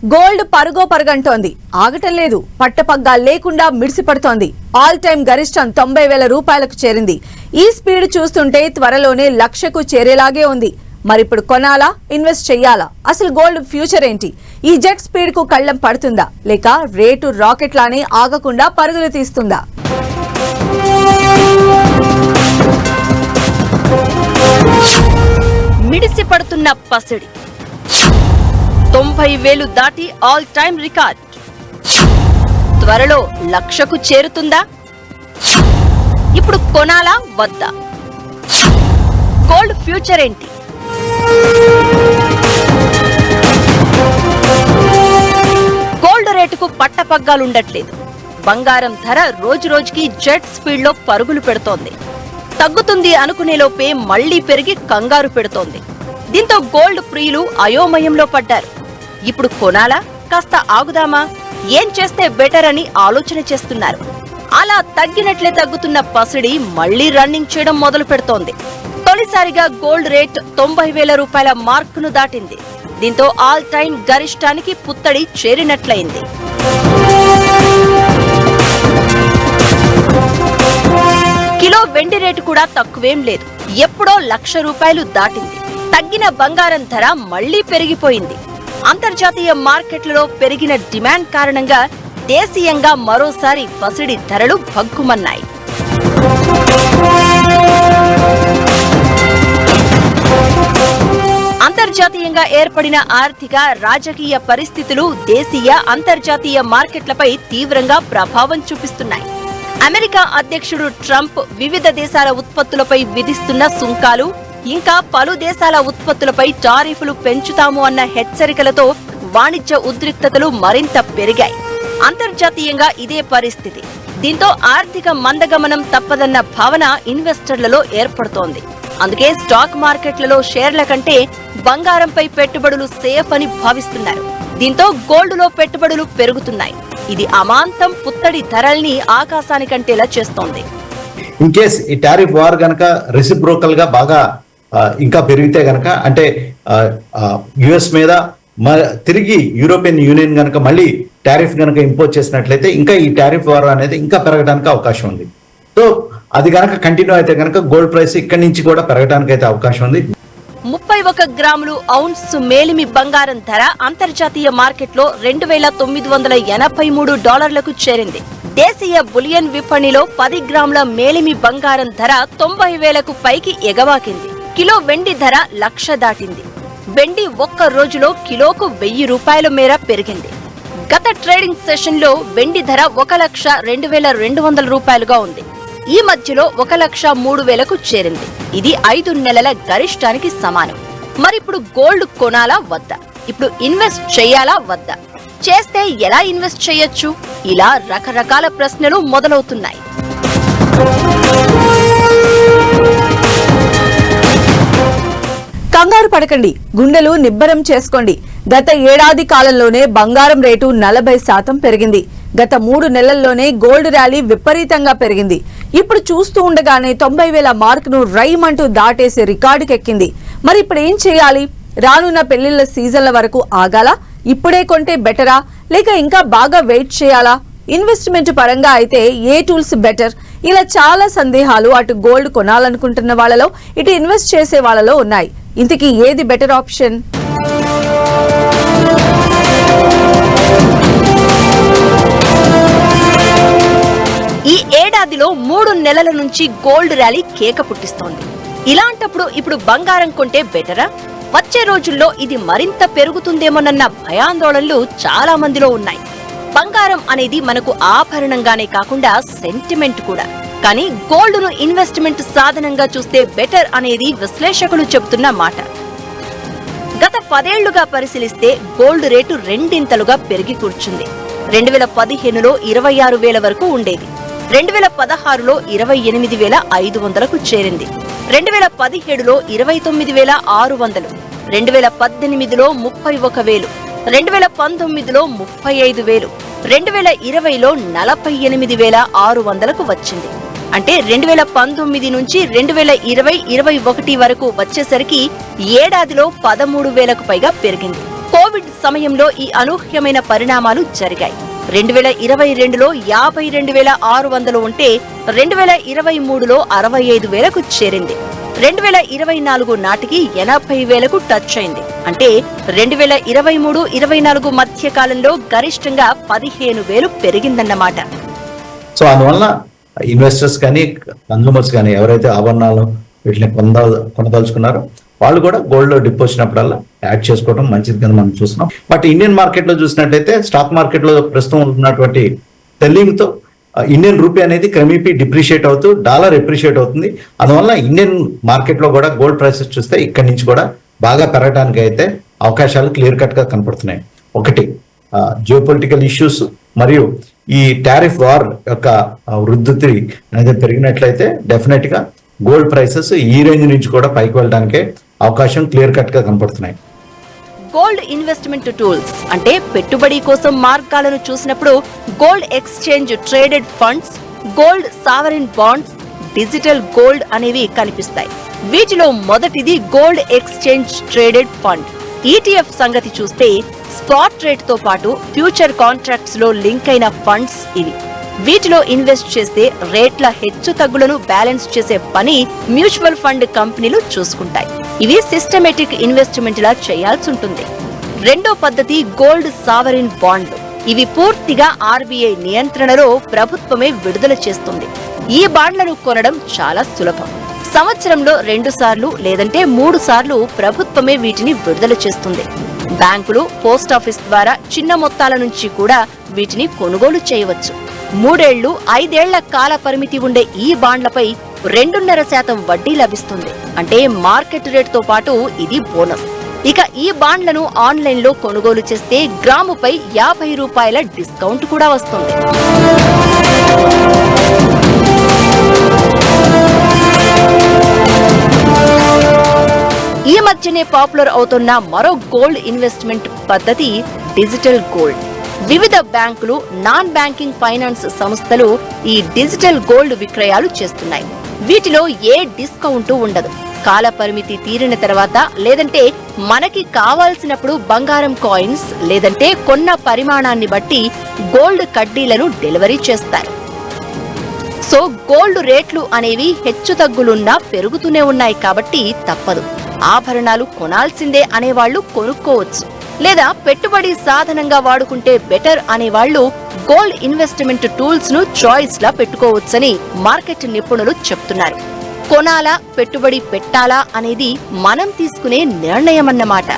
Gold పరుగో పరుగంటోంది, ఆగటం లేదు. పట్టపగ్గా లేకుండా మిడిసిపడుతోంది. All time గరిష్టం 90,000 రూపాయలకు చేరింది. ఈ స్పీడ్ చూస్తుంటే త్వరలోనే లక్షకు చేరేలాగే ఉంది. మరిప్పుడు కొనాలా, ఇన్వెస్ట్ చెయ్యాలా? అసలు గోల్డ్ ఫ్యూచర్ ఏంటి? ఈ జెట్ స్పీడ్ కు కళ్ళం పడుతుందా, లేక రేటు రాకెట్ లానే ఆగకుండా పరుగులు తీస్తుందా? మిడిసి పడుతున్న పసిడి 90,000 దాటి ఆల్ టైమ్ రికార్డ్. త్వరలో లక్షకు చేరుతుందా? ఇప్పుడు కొనాలా వద్దా? గోల్డ్ ఫ్యూచర్ ఏంటి? గోల్డ్ రేటుకు పట్టపగ్గాలుండట్లేదు. బంగారం ధర రోజు రోజుకి జెట్ స్పీడ్ లో పరుగులు పెడుతోంది. తగ్గుతుంది అనుకునేలోపే మళ్లీ పెరిగి కంగారు పెడుతోంది. దీంతో గోల్డ్ ప్రియులు అయోమయంలో పడ్డారు. ఇప్పుడు కొనాలా, కాస్త ఆగుదామా, ఏం చేస్తే బెటర్ అని ఆలోచన చేస్తున్నారు. అలా తగ్గినట్లే తగ్గుతున్న పసిడి మళ్లీ రన్నింగ్ చేయడం మొదలు పెడుతోంది. తొలిసారిగా గోల్డ్ రేట్ 90,000 రూపాయల మార్కును దాటింది. దీంతో ఆల్ టైమ్ గరిష్టానికి పుత్తడి చేరినట్లయింది. కిలో వెండి రేటు కూడా తక్కువేం లేదు. ఎప్పుడో ₹1,00,000 దాటింది. తగ్గిన బంగారం ధర మళ్లీ పెరిగిపోయింది. అంతర్జాతీయ మార్కెట్లలో పెరిగిన డిమాండ్ కారణంగా దేశీయంగా మరోసారి పసిడి ధరలు భగ్గుమన్నాయి. అంతర్జాతీయంగా ఏర్పడిన ఆర్థిక, రాజకీయ పరిస్థితులు దేశీయ, అంతర్జాతీయ మార్కెట్లపై తీవ్రంగా ప్రభావం చూపిస్తున్నాయి. అమెరికా అధ్యక్షుడు ట్రంప్ వివిధ దేశాల ఉత్పత్తులపై విధిస్తున్న సుంకాలు, ఇంకా పలు దేశాల ఉత్పత్తులపై టారిఫ్లు పెంచుతాము అన్న హెచ్చరికలతో వాణిజ్య ఉద్రిక్తతలు మరింత పెరిగాయి. అంతర్జాతీయంగా ఇదే పరిస్థితి. దీంతో ఆర్థిక మందగమనం తప్పదన్న భావన ఇన్వెస్టర్లలో ఏర్పడుతోంది. అందుకే స్టాక్ మార్కెట్లలో షేర్ల కంటే బంగారంపై పెట్టుబడులు సేఫ్ అని భావిస్తున్నారు. దీంతో గోల్డ్లో పెట్టుబడులు పెరుగుతున్నాయి. ఇది అమాంతం పుత్తడి ధరల్ని ఆకాశానికంటేలా చేస్తోంది. ఇన్ కేస్ ఈ టారిఫ్ వార్ గనక రెసిప్రోకల్ గా బాగా ఇంకా పెరిగితే గనక, అంటే యుఎస్ మీద తిరిగి యూరోపియన్ యూనియన్ గనక మళ్ళీ టారిఫ్ గనక ఇంపోజ్ చేసినట్లయితే ఇంకా ఈ టారిఫ్ వార్ అనేది ఇంకా పెరగడానికి అవకాశం ఉంది. సో అది గనక కంటిన్యూ అయితే గనక గోల్డ్ ప్రైస్ ఇక్కడి నుంచి కూడా పెరగడానికి అయితే అవకాశం ఉంది. 31 గ్రాములు ఔన్స్ మేలిమి బంగారం ధర అంతర్జాతీయ మార్కెట్లో $2,983కు చేరింది. దేశీయ బులియన్ విపణిలో 10 గ్రాముల మేలిమి బంగారం ధర 90,000కు పైకి ఎగవాకింది. కిలో వెండి ధర 1,00,000 దాటింది. వెండి ఒక్క రోజులో కిలోకు ₹1,000 మేర పెరిగింది. గత ట్రేడింగ్ సెషన్లో వెండి ధర 1,02,200 ఉంది. ఈ మధ్యలో 1,03,000కు చేరింది. ఇది 5 నెలల గరిష్టానికి సమానం. మరిప్పుడు గోల్డ్ కొనాలా వద్దా? ఇప్పుడు ఇన్వెస్ట్ చేయాలా వద్దా? చేస్తే ఎలా ఇన్వెస్ట్ చేయొచ్చు? ఇలా రకరకాల ప్రశ్నలు మొదలవుతున్నాయి. కంగారు పడకండి, గుండెలు నిబ్బరం చేసుకోండి. గత ఏడాది కాలంలోనే బంగారం రేటు 40% పెరిగింది. గత 3 నెలల్లోనే గోల్డ్ ర్యాలీ విపరీతంగా పెరిగింది. ఇప్పుడు చూస్తూ ఉండగానే 90,000 మార్కును రైమంటూ దాటేసి రికార్డుకెక్కింది. మరి ఇప్పుడు ఏం చేయాలి? రానున్న పెళ్లిళ్ల సీజన్ల వరకు ఆగాలా? ఇప్పుడే కొంటే బెటరా, లేక ఇంకా బాగా వెయిట్ చేయాలా? ఇన్వెస్ట్మెంట్ పరంగా అయితే ఏ టూల్స్ బెటర్? ఇలా చాలా సందేహాలు అటు గోల్డ్ కొనాలనుకుంటున్న వాళ్ళలో, ఇటు ఇన్వెస్ట్ చేసే వాళ్ళలో ఉన్నాయి. ఇంతకీ ఏది బెటర్ ఆప్షన్? ఈ ఏడాదిలో 3 నెలల నుంచి గోల్డ్ ర్యాలీ కేక పుట్టిస్తోంది. ఇలాంటప్పుడు ఇప్పుడు బంగారం కొంటే బెటరా? వచ్చే రోజుల్లో ఇది మరింత పెరుగుతుందేమోనన్న భయాందోళనలు చాలా మందిలో ఉన్నాయి. బంగారం అనేది మనకు ఆభరణంగానే కాకుండా సెంటిమెంట్ కూడా. కానీ గోల్డ్ను ఇన్వెస్ట్మెంట్ సాధనంగా చూస్తే బెటర్ అనేది విశ్లేషకులు చెబుతున్న మాట. గత 10 ఏళ్లుగా పరిశీలిస్తే గోల్డ్ రేటు రెండింతలుగా పెరిగి కూర్చుంది. 2015లో 26,000 వరకు ఉండేది. 2016లో 28,500కు చేరింది. 2017లో 29,600, 2018లో 31,000, 2019లో 35,000, 2020లో 48,600కు వచ్చింది. అంటే 2019 నుంచి 2020-21 వరకు వచ్చేసరికి ఏడాదిలో 13,000కు పైగా పెరిగింది. కోవిడ్ సమయంలో ఈ అనూహ్యమైన పరిణామాలు జరిగాయి. 2022లో 52,600 ఉంటే 2023లో 65,000కు చేరింది. 2024 నాటికి 80,000కు టచ్ అయింది. అంటే 2023-24 మధ్య కాలంలో గరిష్టంగా 15,000 పెరిగిందన్నమాట. సో అందువల్ల ఇన్వెస్టర్స్ కానీ కన్సూమర్స్ కానీ ఎవరైతే ఆభరణాలు వీటిని కొనదలుచుకున్నారో వాళ్ళు కూడా గోల్డ్ లో డిప్ వచ్చినప్పుడల్లా యాడ్ చేసుకోవడం మంచిది కింద మనం చూస్తున్నాం. బట్ ఇండియన్ మార్కెట్ లో చూసినట్టయితే స్టాక్ మార్కెట్ లో ప్రస్తుతం ఉన్నటువంటి సెల్లింగ్ తో ఇండియన్ రూపీ అనేది క్రమేపీ డిప్రిషియేట్ అవుతూ డాలర్ ఎప్రిషియేట్ అవుతుంది. అందువల్ల ఇండియన్ మార్కెట్ లో కూడా గోల్డ్ ప్రైసెస్ చూస్తే ఇక్కడి నుంచి కూడా బాగా పెరగడానికి అయితే అవకాశాలు క్లియర్ కట్ గా కనపడుతున్నాయి. ఒకటి జియోపొలిటికల్ ఇష్యూస్ మరియు ఈ టారిఫ్ వార్ యొక్క వృద్ధి అనేది పెరిగినట్లయితే డెఫినెట్ గా గోల్డ్ ప్రైసెస్ ఈ రేంజ్ నుంచి కూడా పైకి వెళ్ళడానికి అవకాశం క్లియర్ కట్ గా కనపడుతున్నాయి. గోల్డ్ ఇన్వెస్ట్మెంట్ టూల్స్ అంటే పెట్టుబడి కోసం మార్గాలను చూసినప్పుడు gold exchange traded funds, gold sovereign bonds, digital gold అనేవి కనిపిస్తాయి. వీటిలో మొదటిది gold exchange traded fund. ETF సంగతి చూస్తే స్పాట్ రేట్ తో పాటు ఫ్యూచర్ కాంట్రాక్ట్స్ లో లింక్ అయిన ఫండ్స్ ఇవి. వీటిలో ఇన్వెస్ట్ చేస్తే రేట్ల హెచ్చు తగ్గులను బ్యాలెన్స్ చేసే పని మ్యూచువల్ ఫండ్ కంపెనీలు చూసుకుంటాయి. ఇవి సిస్టమేటిక్ ఇన్వెస్ట్మెంట్ లా చేయాల్సి ఉంటుంది. రెండో పద్ధతి గోల్డ్ సావరిన్ బాండ్లు. ఇవి పూర్తిగా ఆర్బీఐ నియంత్రణలో ప్రభుత్వమే విడుదల చేస్తుంది. ఈ బాండ్లను కొనడం చాలా సులభం. సంవత్సరంలో 2 సార్లు లేదంటే 3 సార్లు ప్రభుత్వమే వీటిని విడుదల చేస్తుంది. బ్యాంకులు, పోస్టాఫీస్ ద్వారా చిన్న మొత్తాల నుంచి కూడా వీటిని కొనుగోలు చేయవచ్చు. 3 ఏళ్లు, 5 ఏళ్ల కాల పరిమితి ఉండే ఈ బాండ్లపై 2.5% వడ్డీ లభిస్తుంది. అంటే మార్కెట్ రేట్ తో పాటు ఇది బోనస్. ఇక ఈ బాండ్లను ఆన్లైన్ లో కొనుగోలు చేస్తే గ్రాముపై 50 రూపాయల డిస్కౌంట్ కూడా వస్తుంది. ఈ మధ్యనే పాపులర్ అవుతున్న మరో గోల్డ్ ఇన్వెస్ట్మెంట్ పద్ధతి డిజిటల్ గోల్డ్. వివిధ బ్యాంకులు, నాన్ బ్యాంకింగ్ ఫైనాన్స్ సంస్థలు ఈ డిజిటల్ గోల్డ్ విక్రయాలు చేస్తున్నాయి. వీటిలో ఏ డిస్కౌంట్ ఉండదు. కాల పరిమితి తీరిన తర్వాత లేదంటే మనకి కావాల్సినప్పుడు బంగారం కాయిన్స్ లేదంటే కొన్న పరిమాణాన్ని బట్టి గోల్డ్ కడ్డీలను డెలివరీ చేస్తారు. సో గోల్డ్ రేట్లు అనేవి హెచ్చు తగ్గులున్నా పెరుగుతూనే ఉన్నాయి కాబట్టి తప్పదు. ఆభరణాలు కొనాల్సిందే అనేవాళ్లు కొనుక్కోవచ్చు, లేదా పెట్టుబడి సాధనంగా వాడుకుంటే బెటర్ అనేవాళ్లు గోల్డ్ ఇన్వెస్ట్మెంట్ టూల్స్ ను చాయిస్ లా పెట్టుకోవచ్చని మార్కెట్ నిపుణులు చెప్తున్నారు. కొనాలా, పెట్టుబడి పెట్టాలా అనేది మనం తీసుకునే నిర్ణయం అన్నమాట.